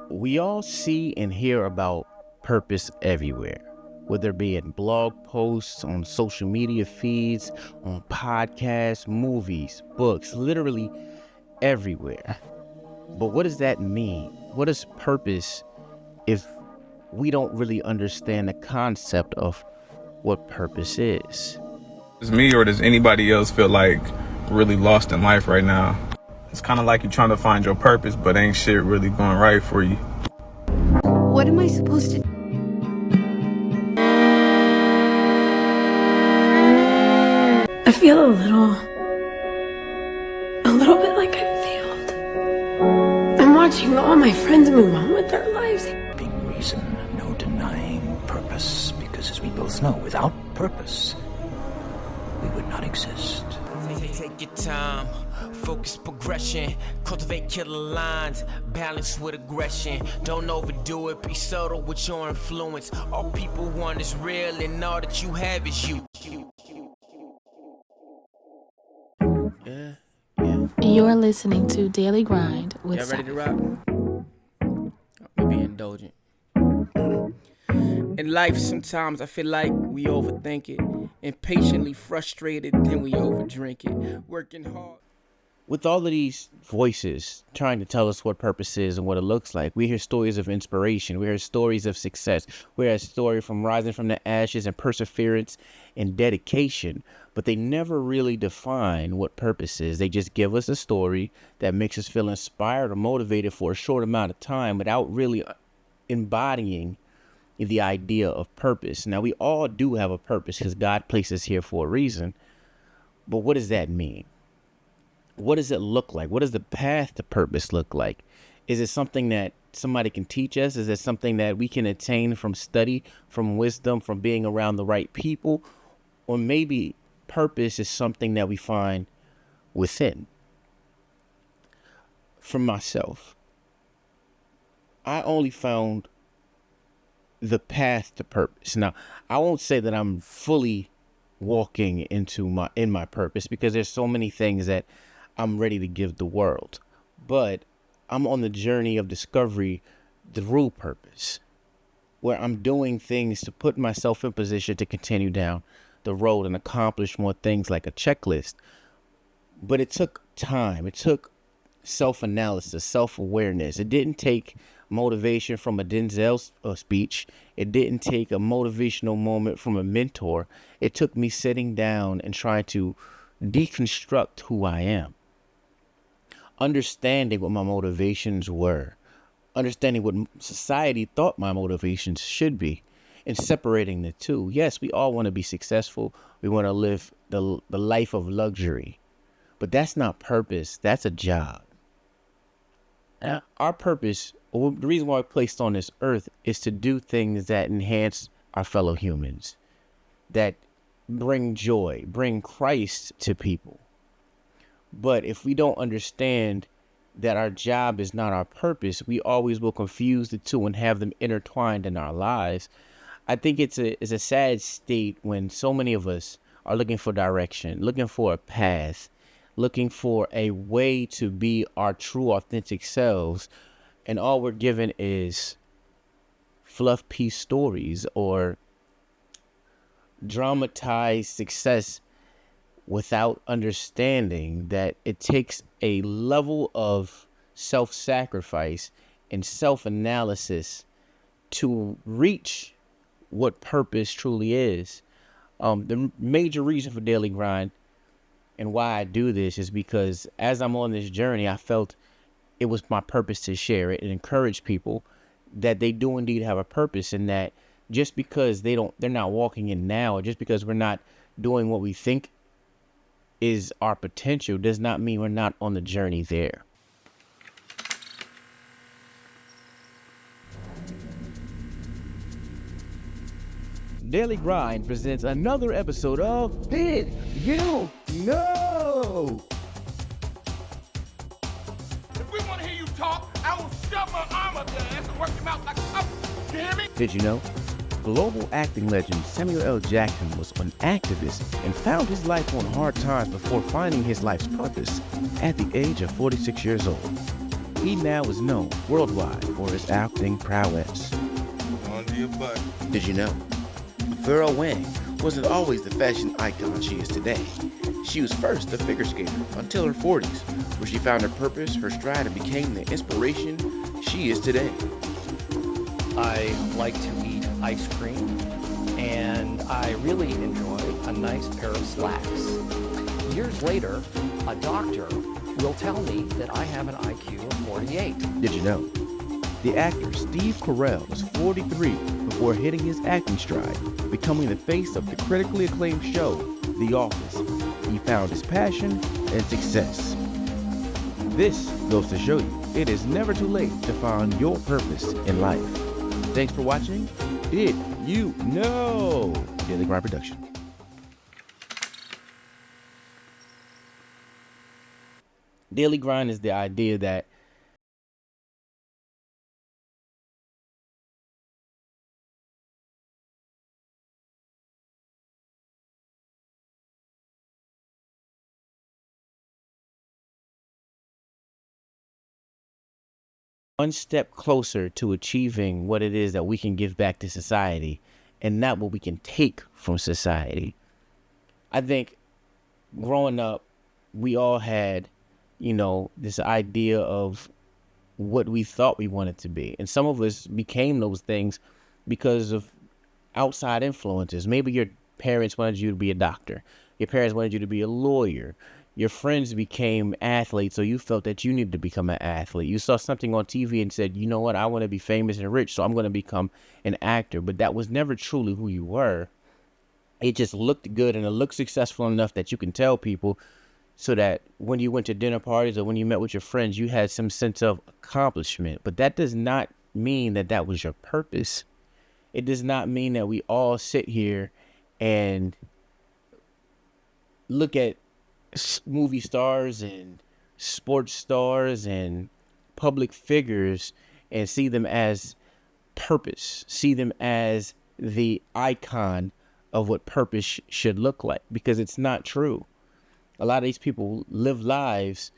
We all see and hear about purpose everywhere, whether it be in blog posts, on social media feeds, on podcasts, movies, books, literally everywhere. But what does that mean? What is purpose if we don't really understand the concept of what purpose is? Does me or does anybody else feel like really lost in life right now? It's kind of like you're trying to find your purpose, but ain't shit really going right for you. What am I supposed to do? I feel a little bit like I failed. I'm watching all my friends move on with their lives. Big reason, no denying purpose, because as we both know, without purpose, we would not exist. Take your time, focus progression, cultivate killer lines, balance with aggression. Don't overdo it, be subtle with your influence. All people want is real, and all that you have is you. You're listening to Daily Grind with Y'all ready to rock? I'm being indulgent. In life, sometimes I feel like we overthink it. Impatiently frustrated, then we overdrink it. Working hard. With all of these voices trying to tell us what purpose is and what it looks like, we hear stories of inspiration. We hear stories of success. We hear a story from rising from the ashes and perseverance and dedication, but they never really define what purpose is. They just give us a story that makes us feel inspired or motivated for a short amount of time without really embodying the idea of purpose. Now, we all do have a purpose because God placed us here for a reason, but what does that mean? What does it look like? What does the path to purpose look like? Is it something that somebody can teach us? Is it something that we can attain from study, from wisdom, from being around the right people? Or maybe purpose is something that we find within. For myself, I only found the path to purpose. Now, I won't say that I'm fully walking into my purpose, because there's so many things that I'm ready to give the world, but I'm on the journey of discovery through purpose, where I'm doing things to put myself in position to continue down the road and accomplish more things like a checklist. But it took time. It took self-analysis, self-awareness. It didn't take motivation from a Denzel speech. It didn't take a motivational moment from a mentor. It took me sitting down and trying to deconstruct who I am, understanding what my motivations were, understanding what society thought my motivations should be, and separating the two. Yes, we all want to be successful. We want to live the life of luxury, but that's not purpose. That's a job. Our purpose, or the reason why we're placed on this earth, is to do things that enhance our fellow humans, that bring joy, bring Christ to people. But if we don't understand that our job is not our purpose, we always will confuse the two and have them intertwined in our lives. I think it's a sad state when so many of us are looking for direction, looking for a path, looking for a way to be our true, authentic selves, and all we're given is fluff piece stories or dramatized success, without understanding that it takes a level of self-sacrifice and self-analysis to reach what purpose truly is. The major reason for Daily Grind and why I do this is because as I'm on this journey, I felt it was my purpose to share it and encourage people that they do indeed have a purpose, and that just because they're not walking in now, or just because we're not doing what we think is our potential, does not mean we're not on the journey there. Daily Grind presents another episode of Did You Know? If we want to hear you talk, I will shove my arm up your ass and work him out like a puppet. You hear me? Did you know? Global acting legend Samuel L. Jackson was an activist and found his life on hard times before finding his life's purpose at the age of 46 years old. he now is known worldwide for his acting prowess. Under your butt. Did you know? Pharrell Wang wasn't always the fashion icon she is today. She was first a figure skater until her 40s, where she found her purpose, her stride, and became the inspiration she is today. I like to eat ice cream, and I really enjoy a nice pair of slacks. Years later, a doctor will tell me that I have an IQ of 48. Did you know? The actor Steve Carell was 43 before hitting his acting stride, becoming the face of the critically acclaimed show, The Office. He found his passion and success. This goes to show you it is never too late to find your purpose in life. Thanks for watching. Did you know? Daily Grind Production. Daily Grind is the idea that one step closer to achieving what it is that we can give back to society and not what we can take from society. I think growing up, we all had, this idea of what we thought we wanted to be. And some of us became those things because of outside influences. Maybe your parents wanted you to be a doctor. Your parents wanted you to be a lawyer. Your friends became athletes, so you felt that you needed to become an athlete. You saw something on TV and said, you know what, I want to be famous and rich, so I'm going to become an actor. But that was never truly who you were. It just looked good and it looked successful enough that you can tell people, so that when you went to dinner parties or when you met with your friends, you had some sense of accomplishment. But that does not mean that that was your purpose. It does not mean that we all sit here and look at movie stars and sports stars and public figures and see them as purpose, see them as the icon of what purpose should look like, because it's not true. A lot of these people live lives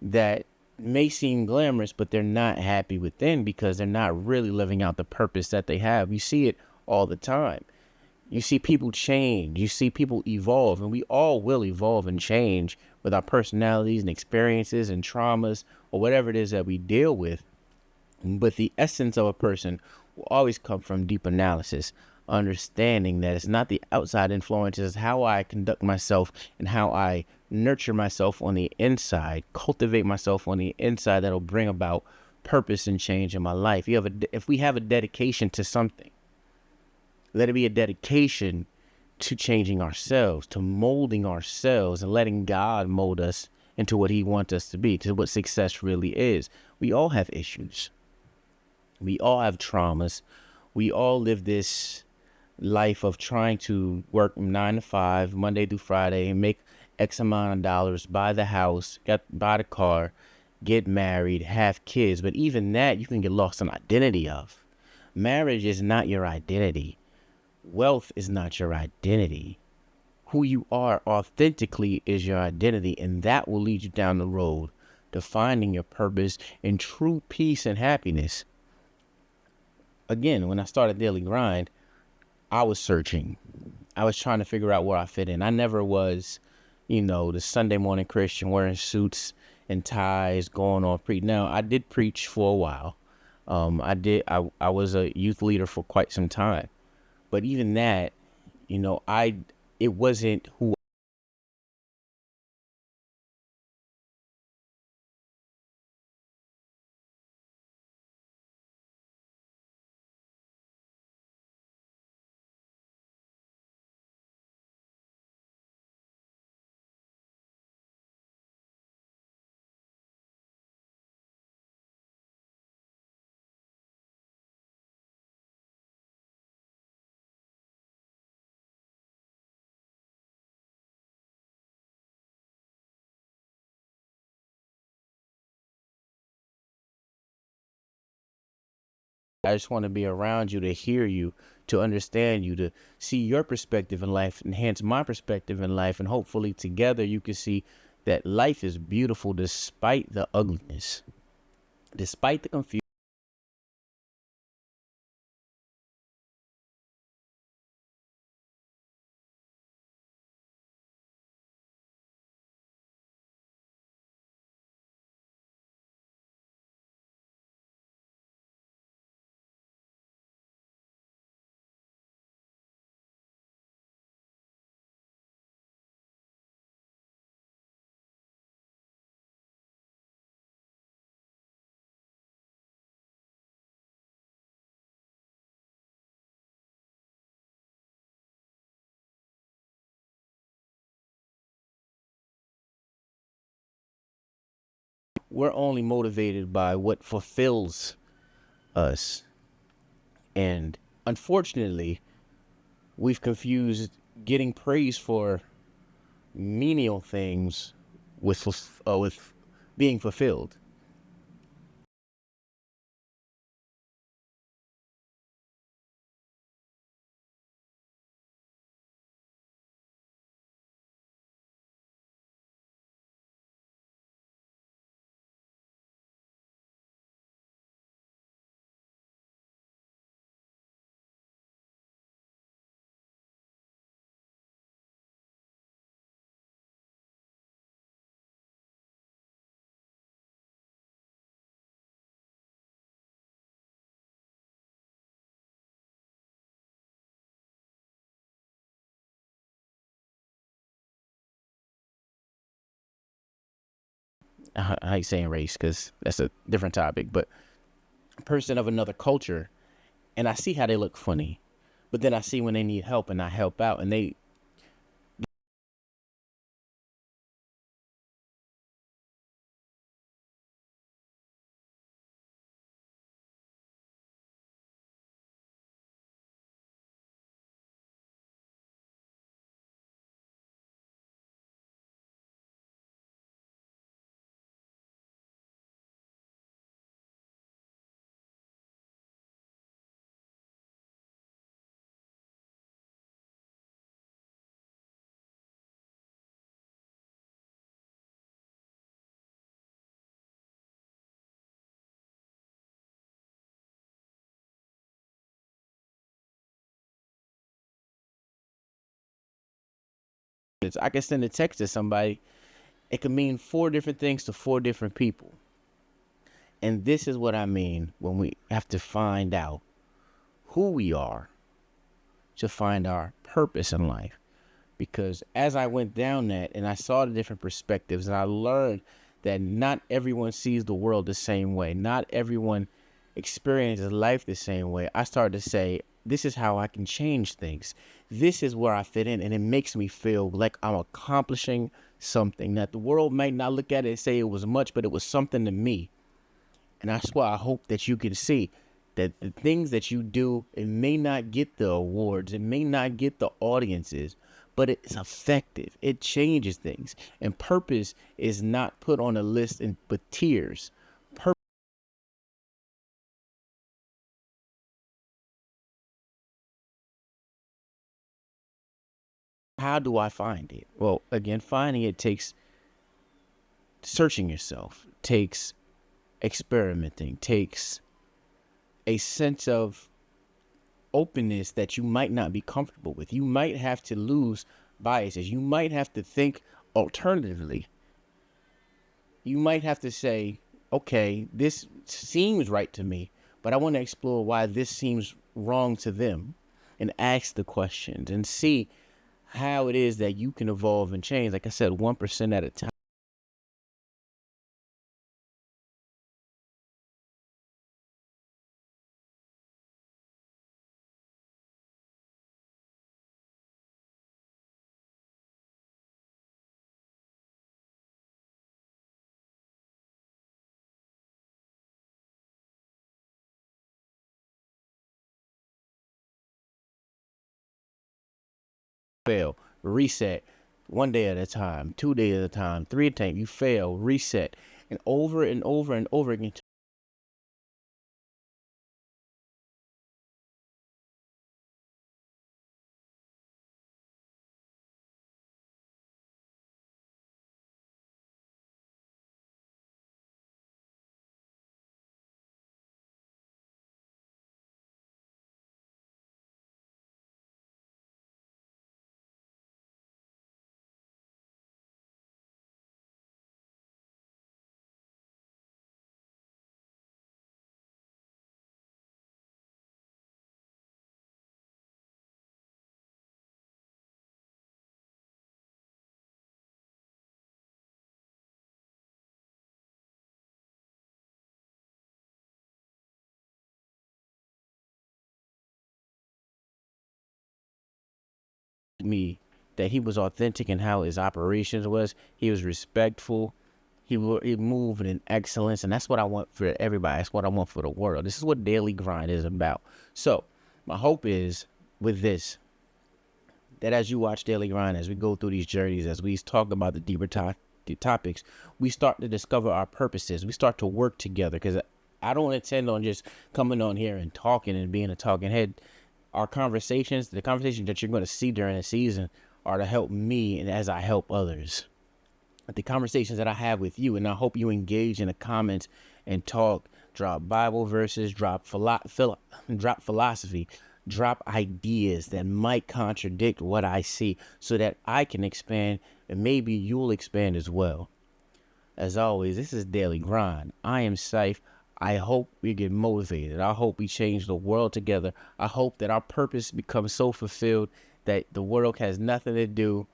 that may seem glamorous, but they're not happy within because they're not really living out the purpose that they have. You see it all the time. You see people change. You see people evolve, and we all will evolve and change with our personalities and experiences and traumas or whatever it is that we deal with. But the essence of a person will always come from deep analysis, understanding that it's not the outside influences, how I conduct myself and how I nurture myself on the inside, cultivate myself on the inside, that'll bring about purpose and change in my life. If we have a dedication to something, let it be a dedication to changing ourselves, to molding ourselves and letting God mold us into what he wants us to be, to what success really is. We all have issues. We all have traumas. We all live this life of trying to work 9 to 5, Monday through Friday, and make X amount of dollars, buy the house, buy the car, get married, have kids. But even that, you can get lost in identity of. Marriage is not your identity. Wealth is not your identity. Who you are authentically is your identity, and that will lead you down the road to finding your purpose and true peace and happiness. Again, when I started Daily Grind, I was searching. I was trying to figure out where I fit in. I never was, the Sunday morning Christian wearing suits and ties, going on preach. Now, I did preach for a while. I was a youth leader for quite some time. But even that, it wasn't who I just want to be around you, to hear you, to understand you, to see your perspective in life, enhance my perspective in life, and hopefully together you can see that life is beautiful despite the ugliness. Despite the confusion, we're only motivated by what fulfills us. And unfortunately, we've confused getting praise for menial things with being fulfilled. I hate saying race because that's a different topic, but a person of another culture, and I see how they look funny, but then I see when they need help and I help out, and they I can send a text to somebody. It could mean four different things to four different people. And this is what I mean when we have to find out who we are to find our purpose in life. Because as I went down that and I saw the different perspectives, and I learned that not everyone sees the world the same way, not everyone experiences life the same way, I started to say, this is how I can change things. This is where I fit in, and it makes me feel like I'm accomplishing something that the world might not look at it and say it was much, but it was something to me. And that's why I hope that you can see that the things that you do, it may not get the awards, it may not get the audiences, but it's effective. It changes things. And purpose is not put on a list with tears. Purpose. How do I find it? Well, again, finding it takes searching yourself, takes experimenting, takes a sense of openness that you might not be comfortable with. You might have to lose biases. You might have to think alternatively. You might have to say, okay, this seems right to me, but I want to explore why this seems wrong to them, and ask the questions and see how it is that you can evolve and change. Like I said, 1% at a time. Fail, reset, 1 day at a time, 2 days at a time, 3 times. You fail, reset, and over and over again. me that he was authentic in how his operations was. He was respectful. He moved in excellence, and that's what I want for everybody. That's what I want for the world. This is what Daily Grind is about. So my hope is with this, that as you watch Daily Grind, as we go through these journeys, as we talk about the deeper topics, we start to discover our purposes. We start to work together, because I don't intend on just coming on here and talking and being a talking head. Our conversations, the conversations that you're going to see during the season, are to help me and as I help others. The conversations that I have with you, and I hope you engage in the comments and talk, drop Bible verses, drop philosophy, drop ideas that might contradict what I see, so that I can expand and maybe you'll expand as well. As always, this is Daily Grind. I am Saif. I hope we get motivated. I hope we change the world together. I hope that our purpose becomes so fulfilled that the world has nothing to do,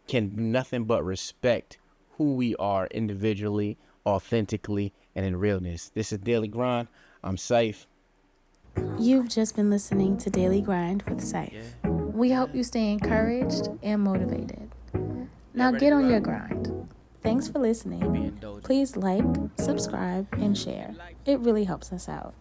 can do nothing but respect who we are individually, authentically, and in realness. This is Daily Grind. I'm Saif. You've just been listening to Daily Grind with Saif. We hope you stay encouraged and motivated. Now get on your grind. Thanks for listening. Please like, subscribe, and share. It really helps us out.